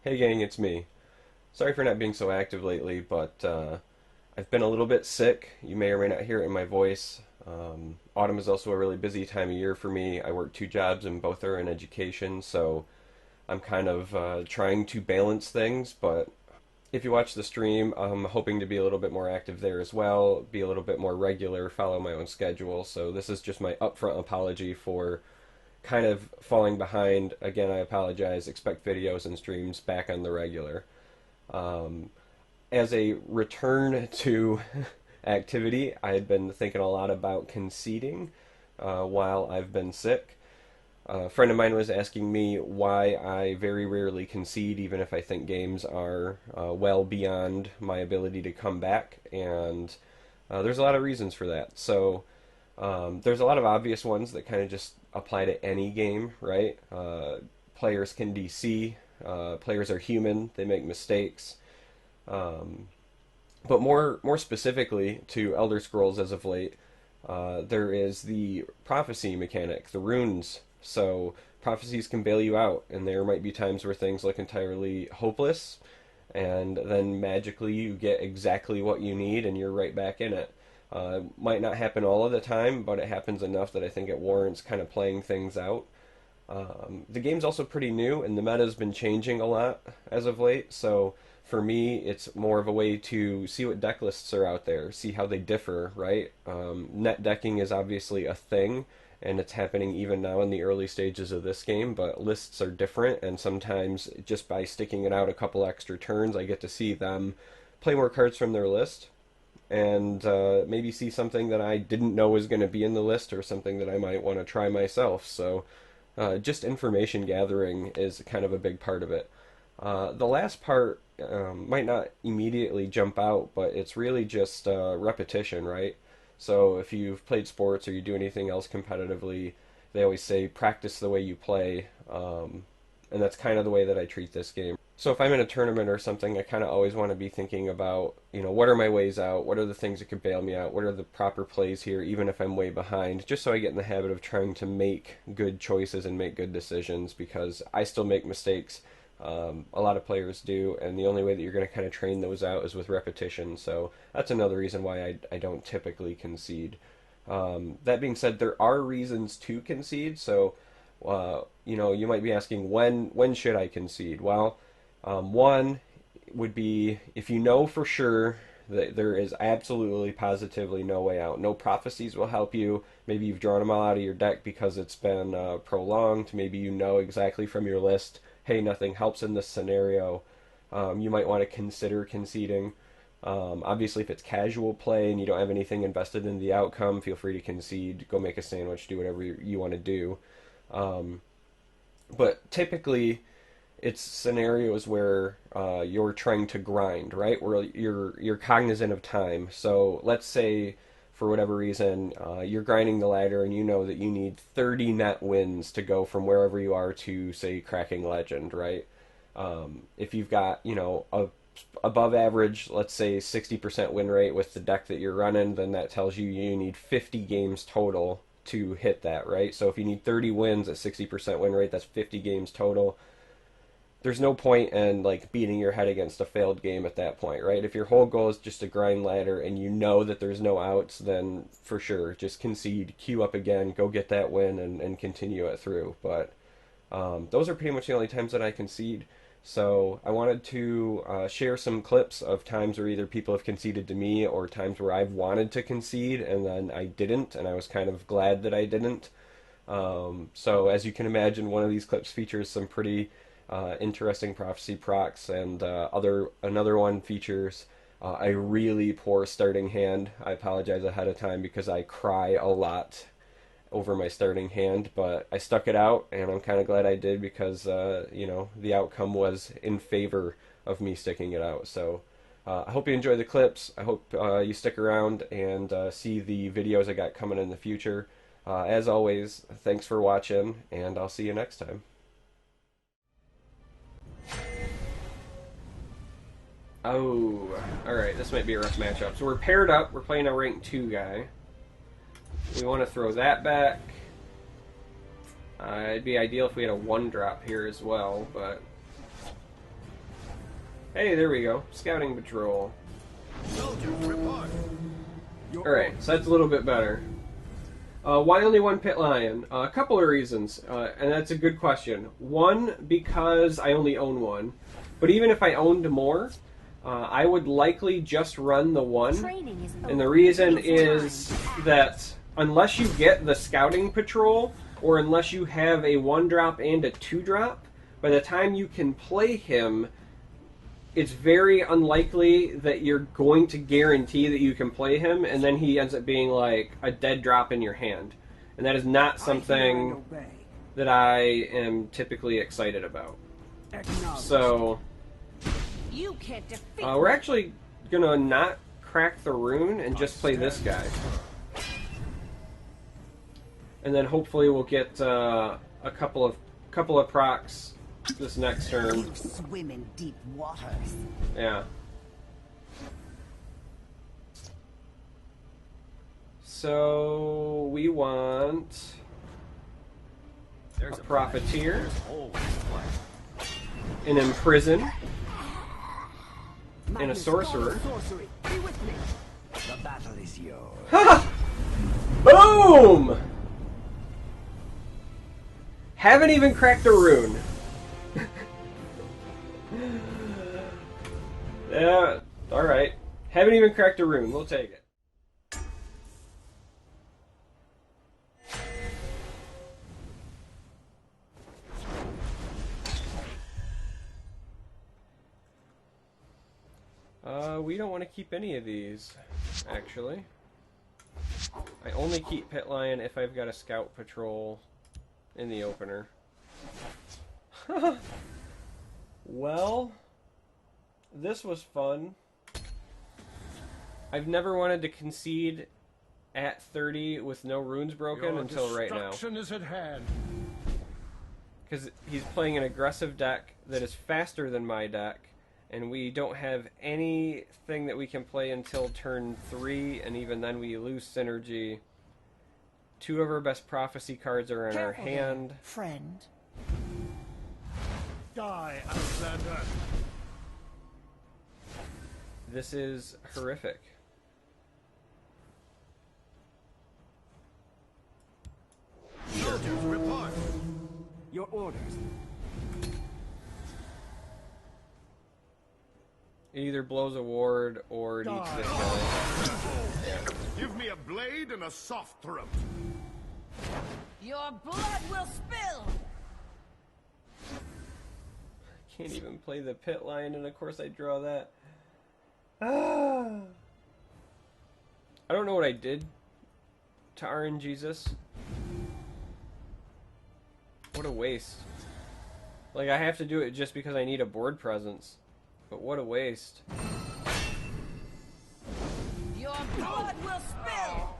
Hey gang, it's me. Sorry for not being so active lately, but I've been a little bit sick. You may or may not hear it in my voice. Autumn is also a really busy time of year for me. I work two jobs and both are in education, so I'm kind of trying to balance things. But if you watch the stream, I'm hoping to be a little bit more active there as well, be a little bit more regular, follow my own schedule. So this is just my upfront apology for kind of falling behind. Again, I apologize. Expect videos and streams back on the regular. Um, as a return to activity, I had been thinking a lot about conceding while I've been sick. A friend of mine was asking me why I very rarely concede, even if I think games are well beyond my ability to come back, and there's a lot of reasons for that. So there's a lot of obvious ones that kind of just apply to any game, right? Players can DC. Players are human; they make mistakes. Um, but more specifically to Elder Scrolls as of late, there is the prophecy mechanic, the runes. So prophecies can bail you out, and there might be times where things look entirely hopeless, and then magically you get exactly what you need, and you're right back in it. Might not happen all of the time, but it happens enough that I think it warrants kind of playing things out. The game's also pretty new, and the meta's been changing a lot as of late. So for me, it's more of a way to see what deck lists are out there, see how they differ, right? Net decking is obviously a thing, and it's happening even now in the early stages of this game, but lists are different, and sometimes just by sticking it out a couple extra turns, I get to see them play more cards from their list and maybe see something that I didn't know was going to be in the list or something that I might want to try myself. So just information gathering is kind of a big part of it. The last part might not immediately jump out, but it's really just repetition, right? So if you've played sports or you do anything else competitively, they always say practice the way you play, and that's kind of the way that I treat this game. So if I'm in a tournament or something, I kind of always want to be thinking about, what are my ways out? What are the things that could bail me out? What are the proper plays here, even if I'm way behind? Just so I get in the habit of trying to make good choices and make good decisions, because I still make mistakes. A lot of players do, and the only way that you're going to kind of train those out is with repetition. So that's another reason why I don't typically concede. That being said, there are reasons to concede. So, you might be asking, when should I concede? Well, one would be if you know for sure that there is absolutely, positively no way out. No prophecies will help you. Maybe you've drawn them all out of your deck because it's been prolonged. Maybe you know exactly from your list, hey, nothing helps in this scenario. You might want to consider conceding. Obviously, if it's casual play and you don't have anything invested in the outcome, feel free to concede. Go make a sandwich, do whatever you want to do. Um, but typically, it's scenarios where you're trying to grind, right? Where you're cognizant of time. So let's say for whatever reason you're grinding the ladder and you know that you need 30 net wins to go from wherever you are to say cracking legend, right? If you've got a above average, let's say 60% win rate with the deck that you're running, then that tells you you need 50 games total to hit that, right? So if you need 30 wins at 60% win rate, that's 50 games total. There's no point in like beating your head against a failed game at that point, right? If your whole goal is just to grind ladder and you know that there's no outs, then for sure just concede, queue up again, go get that win, and continue it through. But those are pretty much the only times that I concede. So I wanted to share some clips of times where either people have conceded to me or times where I've wanted to concede and then I didn't, and I was kind of glad that I didn't. So as you can imagine, one of these clips features some pretty interesting prophecy procs, and another one features a really poor starting hand. I apologize ahead of time because I cry a lot over my starting hand, but I stuck it out, and I'm kind of glad I did because the outcome was in favor of me sticking it out. So I hope you enjoy the clips. I hope you stick around and see the videos I got coming in the future. As always, thanks for watching, and I'll see you next time. Oh, alright, this might be a rough matchup. So we're paired up, we're playing a rank 2 guy. We want to throw that back. It'd be ideal if we had a 1-drop here as well, but... Hey, there we go. Scouting patrol. Alright, so that's a little bit better. Why only one pit lion? A couple of reasons, and that's a good question. One, because I only own one. But even if I owned more, I would likely just run the one. And the reason is that unless you get the scouting patrol, or unless you have a 1-drop and a 2-drop, by the time you can play him, it's very unlikely that you're going to guarantee that you can play him, and then he ends up being like a dead drop in your hand. And that is not something that I am typically excited about. So, we're actually going to not crack the rune and just play this guy. And then hopefully we'll get a couple of procs this next turn. Swim in deep waters. Yeah. So we want a profiteer, an imprison, and a sorcerer. The battle is yours. Ha! Boom! Haven't even cracked a rune. Yeah, alright. Haven't even cracked a rune. We'll take it. We don't want to keep any of these, actually. I only keep Pit Lion if I've got a scout patrol in the opener. Well, this was fun. I've never wanted to concede at 30 with no runes broken until right now. Is at hand. Because he's playing an aggressive deck that is faster than my deck, and we don't have anything that we can play until turn 3, and even then we lose synergy. 2 of our best prophecy cards are in our hand. Friend. Die, Alexander. This is horrific. Soldiers, report. Your orders. It either blows a ward or it eats this guy. Give me a blade and a soft throat. Your blood will spill! Can't even play the Pit Lion, and of course I draw that. Ah. I don't know what I did to RNGesus. What a waste. Like, I have to do it just because I need a board presence. But what a waste. Your blood will spill!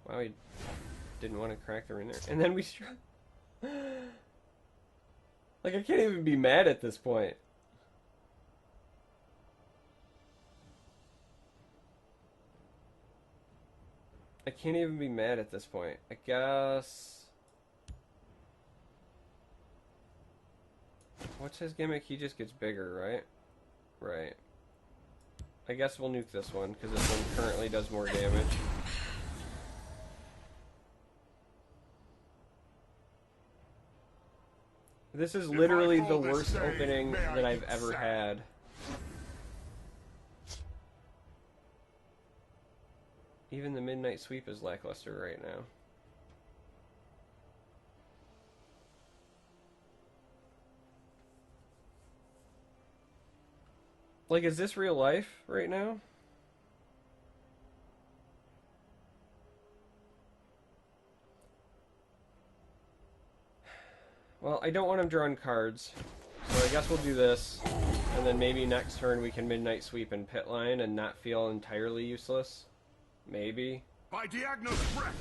Wow, he didn't want to crack the rune there. And then we struck. Like, I can't even be mad at this point. I can't even be mad at this point. I guess... What's his gimmick? He just gets bigger, right? Right. I guess we'll nuke this one, because this one currently does more damage. This is literally the worst opening that I've ever had. Even the Midnight Sweep is lackluster right now. Like, is this real life right now? Well, I don't want him drawing cards, so I guess we'll do this, and then maybe next turn we can Midnight Sweep and Pit Line and not feel entirely useless. Maybe. By Diagno's breath.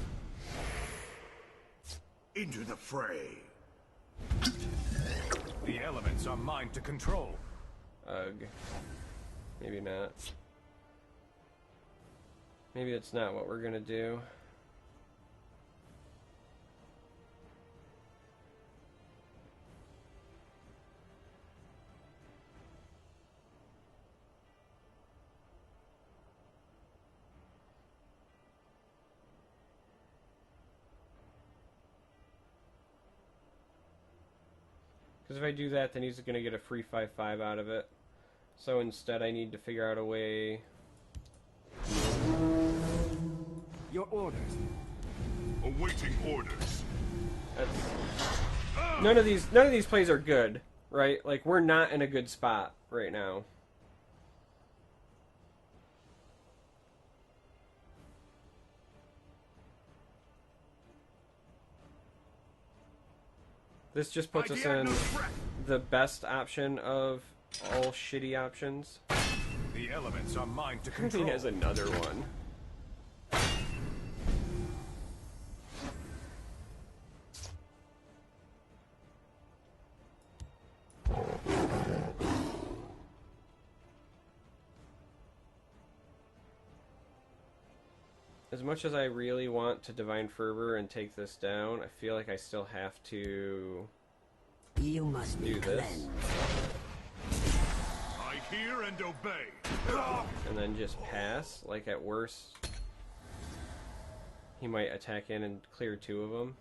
Into the fray. The elements are mine to control. Ugh. Maybe not. Maybe that's not what we're gonna do. Because if I do that, then he's going to get a free 5/5 out of it. So instead, I need to figure out a way. Your orders. Awaiting orders. That's... None of these plays are good, right? Like, we're not in a good spot right now. This just puts us in the best option of all shitty options. The elements are mine to He control. has another one. As much as I really want to Divine Fervor and take this down, I feel like I still have to You must be do this. cleansed. I hear and obey. And then just pass. Like, at worst, he might attack in and clear 2 of them.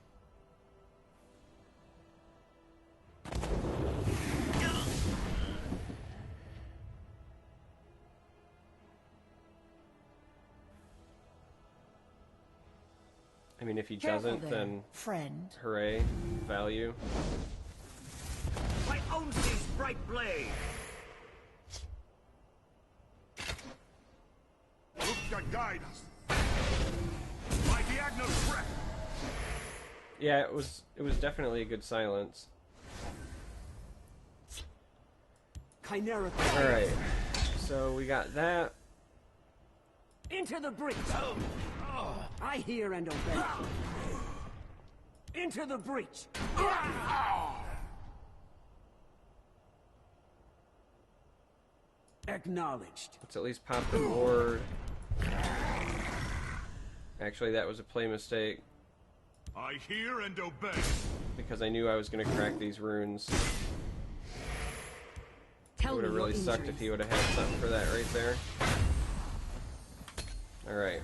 I mean, if he Careful doesn't, there, then friend. hooray, value. My own sea's bright blade. Look to guide us. My diagonal threat. Yeah, it was definitely a good silence. Chimera. Alright, so we got that. Into the breach. I hear and obey. Into the breach. Acknowledged. Let's at least pop the board. Actually, that was a play mistake, I hear and obey. because I knew I was going to crack these runes. It Tell would me have your really sucked if injuries. he would have had something for that right there. Alright.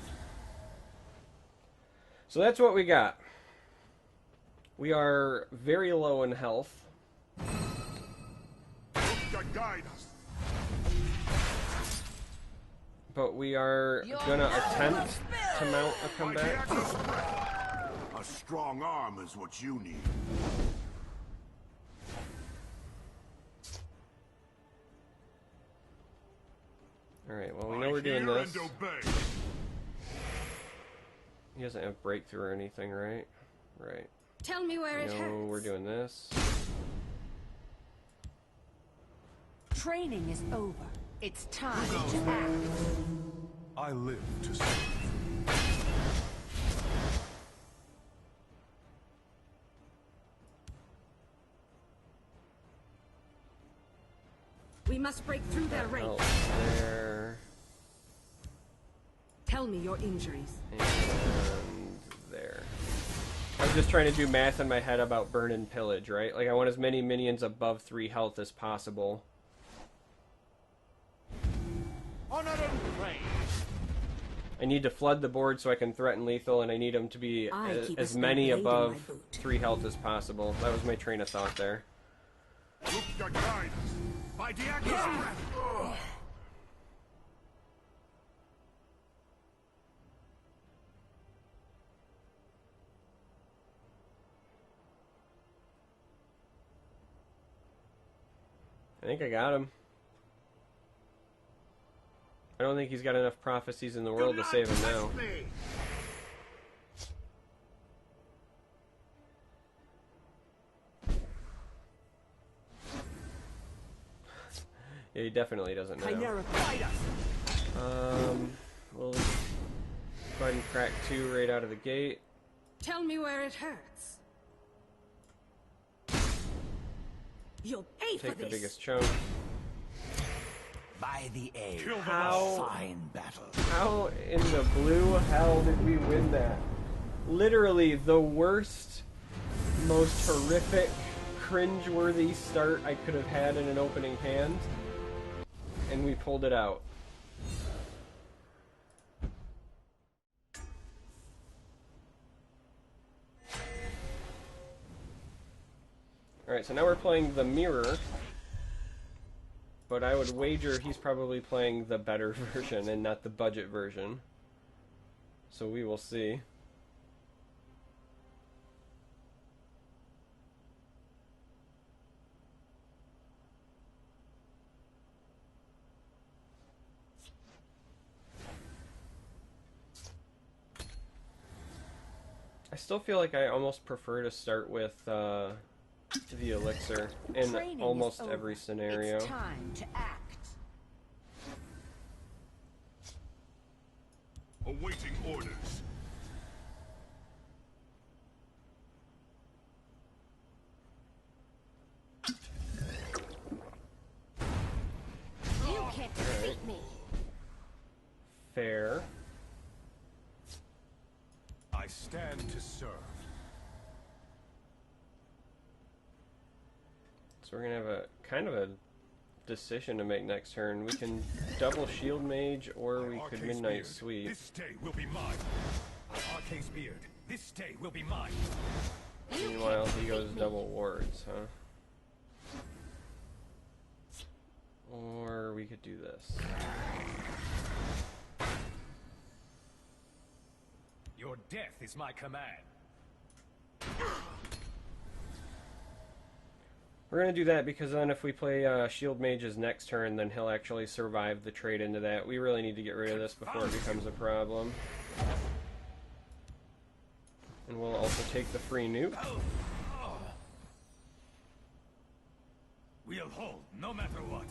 So that's what we got. We are very low in health. Look to guide us. But we are Your gonna blood will attempt spill. to mount a My comeback. diagonal threat. A strong arm is what you need. Alright, well, we know we're doing I hear this. and obey. He doesn't have breakthrough or anything, right? Right. Tell me where it No, hurts. we're doing this. Training is over. It's time to act. I live to serve. We must break through their ranks. Oh, there. Tell me your injuries. And there. I was just trying to do math in my head about burn and pillage, right? Like, I want as many minions above 3 health as possible. Honor and praise. I need to flood the board so I can threaten lethal, and I need them to be I keep a as spare many blade in my above boot. 3 health as possible. That was my train of thought there. Look to guide us. My diagonal threat. I think I got him. I don't think he's got enough prophecies in the world to save him now. Yeah, he definitely doesn't know. Chimera, guide us. We'll go ahead and crack 2 right out of the gate. Tell me where it hurts. You'll pay for Take the this. biggest chunk. By the aid. Kill them How- all. Fine battle. How in the blue hell did we win that? Literally the worst, most horrific, cringe-worthy start I could have had in an opening hand, and we pulled it out. Alright, so now we're playing the mirror. But I would wager he's probably playing the better version and not the budget version. So we will see. I still feel like I almost prefer to start with the elixir in Training almost is over. every scenario. It's time to act. Awaiting orders. You can't defeat me. Fair. I stand to serve. So we're gonna have a kind of a decision to make next turn. We can double shield mage, or we could Arcane's midnight beard. sweep. This day will be mine. Arcane's beard. This day will be mine. Meanwhile, he goes double wards, huh? Or we could do this. Your death is my command. We're gonna do that because then if we play shield mages next turn, then he'll actually survive the trade into that. We really need to get rid of this before it becomes a problem. And we'll also take the free nuke. We'll hold, no matter what.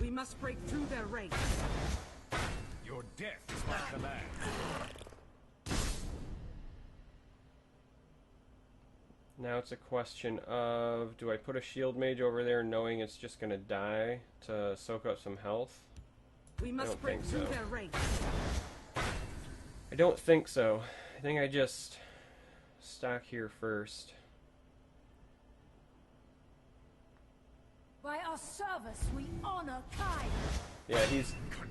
We must break through their ranks. Your death is my command. Now it's a question of, do I put a shield mage over there knowing it's just gonna die to soak up some health? We must don't break think through so. their ranks. I don't think so. I think I just stock here first. By our service, we honor kind. Yeah,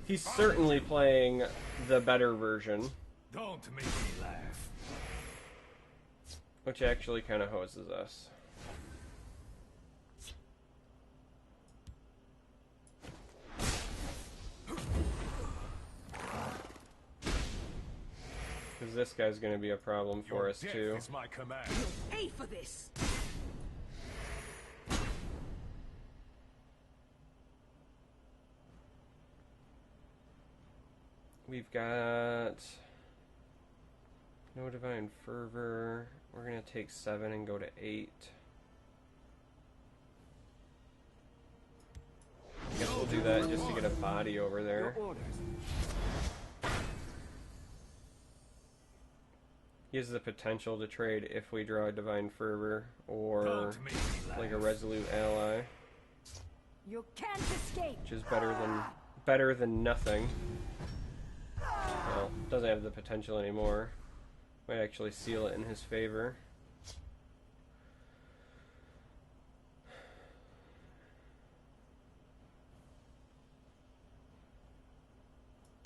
he's certainly playing the better version, Don't make me laugh. which actually kind of hoses us. Because this guy's going to be a problem for Your us death too. is my command. Pay for this. We've got no divine fervor. We're going to take 7 and go to 8. Guess we'll do that just to get a body over Your there. orders. He has the potential to trade if we draw a divine fervor or Don't make me laugh. like a resolute ally, You can't escape. which is better than nothing. Well, doesn't have the potential anymore. Might actually seal it in his favor.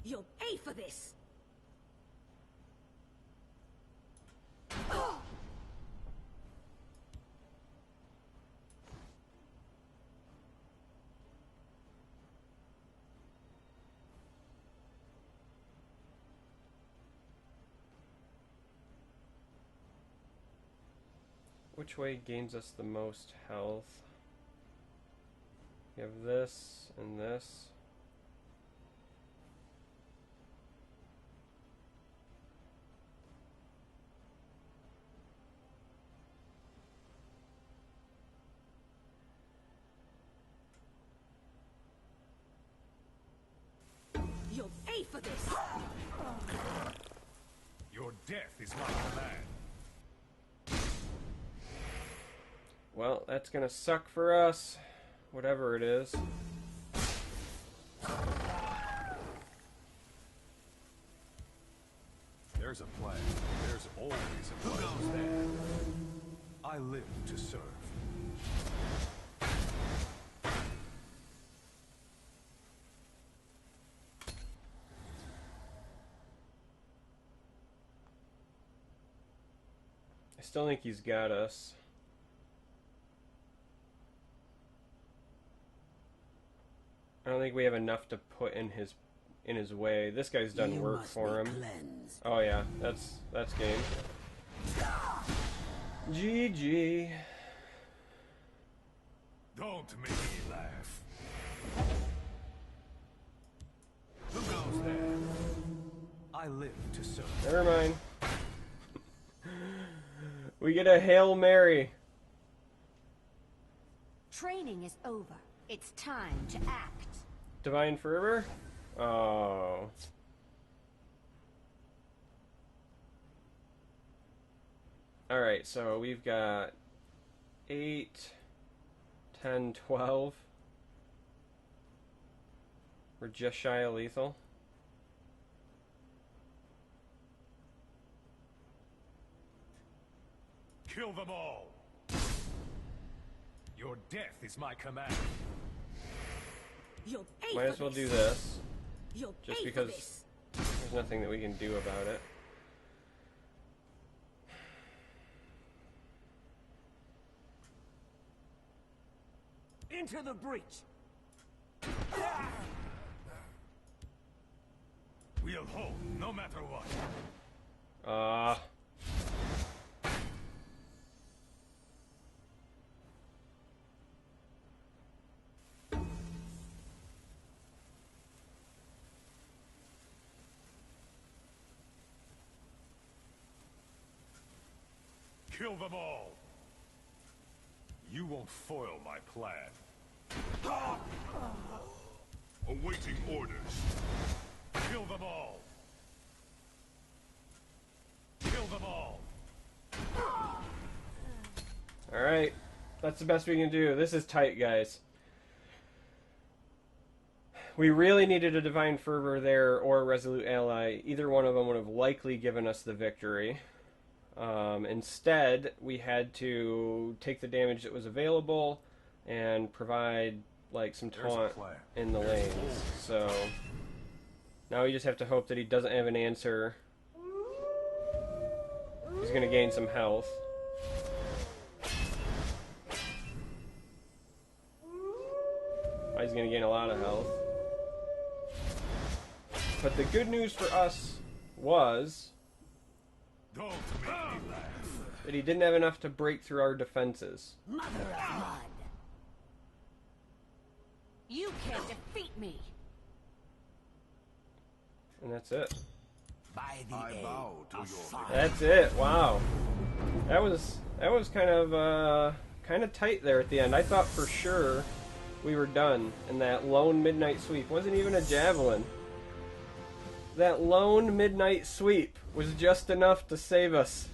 You'll pay for this. Which way gains us the most health? You have this and this. You'll pay for this. Your death is my command. Well, that's gonna suck for us, whatever it is. There's a plan. There's always a plan. Who goes there? I live to serve. still think he's got us. I don't think we have enough to put in his way. This guy's done work for him. Cleansed. Oh yeah, that's game. GG. Don't make me laugh. Who goes there? I live to serve. Never mind. We get a Hail Mary. Training is over. It's time to act. Divine Fervor? Oh. Alright, so we've got 8, 10, 12. We're just shy of lethal. Kill them all. Your death is my command. You'll pay Might for as well this. do this, You'll just pay because for this. there's nothing that we can do about it. Into the breach. We'll hold no matter what. Kill them all. You won't foil my plan. Awaiting orders. Kill them all. Kill them all. Alright, that's the best we can do. This is tight, guys. We really needed a Divine Fervor there or a Resolute Ally. Either one of them would have likely given us the victory. Instead, we had to take the damage that was available and provide like some taunt in the lanes. So now we just have to hope that he doesn't have an answer. He's going to gain some health. Oh, he's going to gain a lot of health. But the good news for us was Don't make me laugh. that he didn't have enough to break through our defenses. Mother of mud. You can't defeat me. And that's it. By the I aid bow to of your fire. That's it. Wow. That was kind of tight there at the end. I thought for sure we were done, and that lone midnight sweep wasn't even a javelin. That lone midnight sweep was just enough to save us.